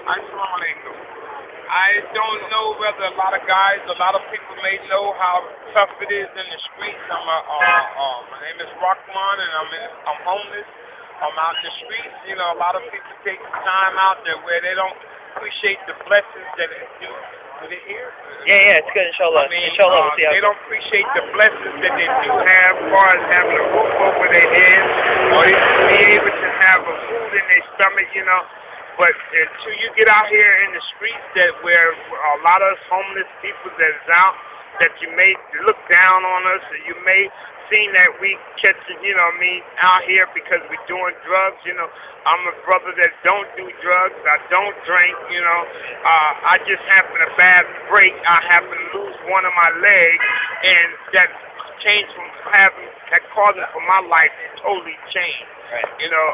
Assalamu alaikum. I don't know whether a lot of people may know how tough it is in the streets. My name is Rahman, and I'm homeless. I'm out in the streets. You know, a lot of people take time out there where they don't appreciate the blessings that it do. With it here? Yeah, it's good, inshallah. I mean, Inshallah, we'll see how they don't appreciate the blessings that they do have as far as having a roof over their heads or even be able to have a food in their stomach, you know. But until you get out here in the streets where a lot of us homeless people that is out, that you may look down on us, or you may seen that we catching, you know what I mean, out here because we're doing drugs, you know. I'm a brother that don't do drugs. I don't drink, you know. I just happened a bad break. I happened to lose one of my legs, and that changed from that caused for my life to totally change. Right. You know,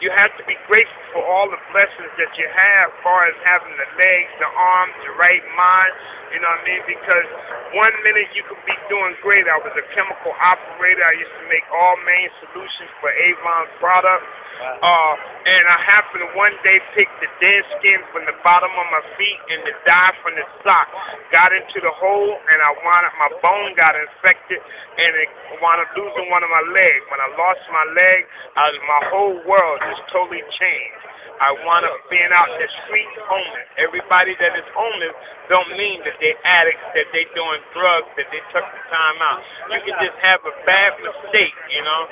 you have to be grateful for all the blessings that you have as far as having the legs, the arms, the right mind, you know what I mean? Because one minute you could be doing great. I was a chemical operator. I used to make all main solutions for Avon products. Wow. And I happened to one day pick the dead skin from the bottom of my feet and the dye from the sock got into the hole, and my bone got infected, and it wound up losing one of my legs. When I lost my leg, my whole world just totally changed. I wound up being out in the street homeless. Everybody that is homeless don't mean that they're addicts, that they doing drugs, that they took the time out. You can just have a bad mistake, you know.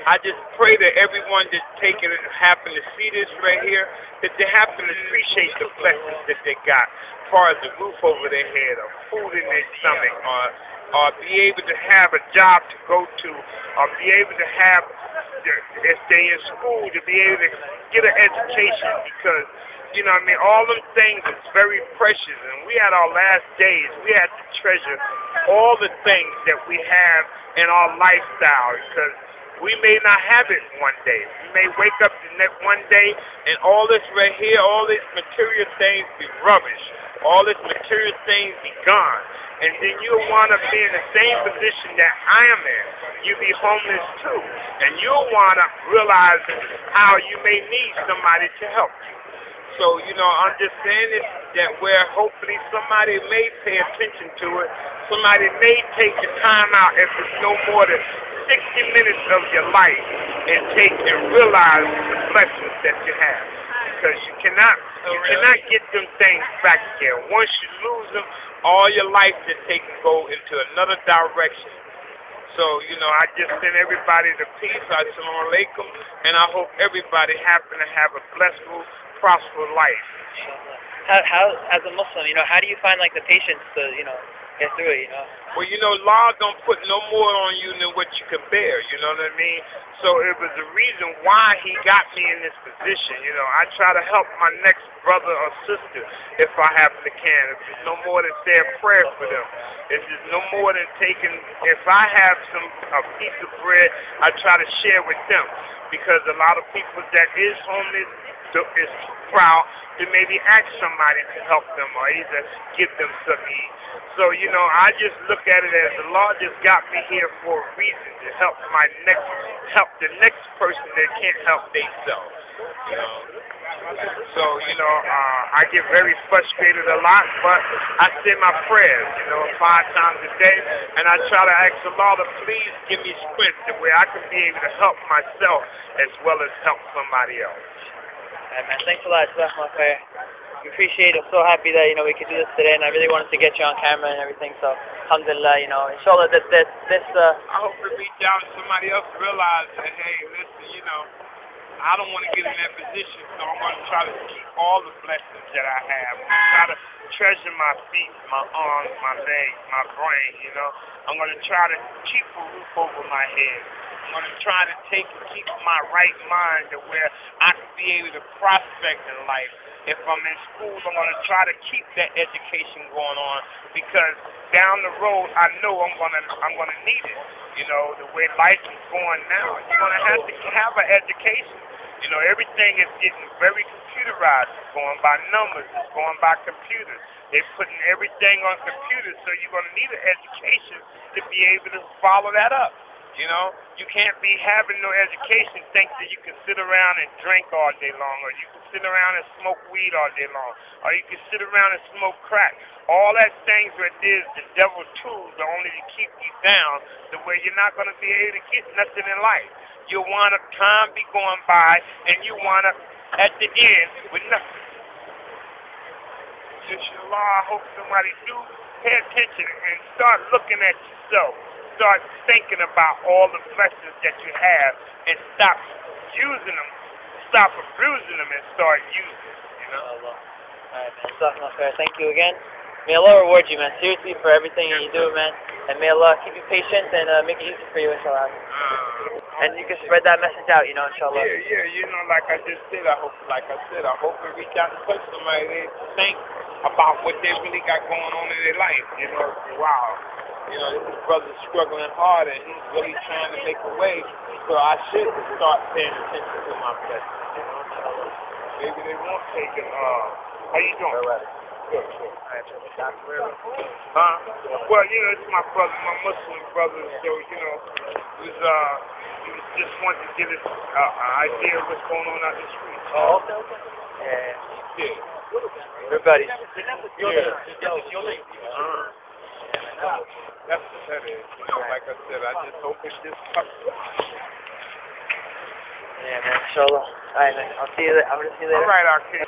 I just pray that everyone that's taking it happen to see this right here, that they happen to appreciate the blessings that they got, as far as the roof over their head, or food in their stomach, or be able to have a job to go to, or be able to have, if they in school, to be able to get an education, because, you know what I mean, all them things is very precious, and we had our last days. We had to treasure all the things that we have in our lifestyle, because we may not have it one day. We may wake up the next one day, and all this right here, all these material things be rubbish. All this material things be gone. And then you'll want to be in the same position that I am in. You'll be homeless too. And you'll want to realize how you may need somebody to help you. So, you know, I'm just saying this, that where hopefully somebody may pay attention to it. Somebody may take the time out, if it's no more than 60 minutes of your life, and realize the blessings that you have. Because you cannot get them things back again. Once you lose them, all your life just take and go into another direction. So, you know, I just send everybody the peace. Assalamu alaikum. And I hope everybody happen to have a blissful, prosperous life. How, as a Muslim, you know, how do you find, like, the patience to, you know, get through it, you know? Well, you know, law don't put no more on you than what you can bear, you know what I mean? So it was the reason why he got me in this position, you know. I try to help my next brother or sister if I happen to can. If it's no more than say a prayer for them. If it's no more than taking, if I have a piece of bread, I try to share with them. Because a lot of people that is homeless is proud to maybe ask somebody to help them or either give them some eat. So, you know, I just look at it as the Lord just got me here for a reason, to help the next person that can't help themselves. You know. So, you know, I get very frustrated a lot, but I say my prayers, you know, 5 times a day, and I try to ask the Lord to please give me strength to where I can be able to help myself as well as help somebody else. All right, man. Thanks a lot. We appreciate it. I'm so happy that, you know, we could do this today, and I really wanted to get you on camera and everything, so Alhamdulillah, you know, inshallah, this I hope to reach out to somebody else to realize that, hey, listen, you know, I don't want to get in that position, so I'm going to try to keep all the blessings that I have. I'm going to try to treasure my feet, my arms, my legs, my brain, you know. I'm going to try to keep a roof over my head. I'm going to try to keep my right mind to where I can be able to prospect in life. If I'm in school, I'm going to try to keep that education going on, because down the road, I know I'm going to need it. You know, the way life is going now, you're going to have an education. You know, everything is getting very computerized. It's going by numbers. It's going by computers. They're putting everything on computers, so you're going to need an education to be able to follow that up. You know, you can't be having no education thinking that you can sit around and drink all day long, or you can sit around and smoke weed all day long, or you can sit around and smoke crack. All that things right there is the devil's tools that only to keep you down to where you're not going to be able to get nothing in life. You want time be going by, and you want to, at the end, with nothing. Inshallah, I hope somebody do pay attention and start looking at yourself. Start thinking about all the blessings that you have and stop using them, stop abusing them and start using them, you know? Alright, man. Jazakallah khair. Thank you again. May Allah reward you, man, seriously, for everything you do, man. And may Allah keep you patient and make it easy for you, inshallah. And you can spread that message out, you know, inshallah. Yeah, you know, like I just said, I hope to reach out and touch somebody that think about what they really got going on in their life, you know? Wow. You know, this brother's struggling hard and he's really trying to make a way. So I should start paying attention to my blessings, you know. Maybe they won't take it. How you doing? Good. Huh? Well, you know, it's my brother, my Muslim brother. So you know, he was just wanting to get his idea of what's going on out the street. Oh, okay. Yeah. Everybody. Yeah. That's what that is. You know, like I said, I just hope it just comes. Yeah, man. Inshallah. Alright, man. I'll see you later. I'm gonna see you later. Alright, our kid.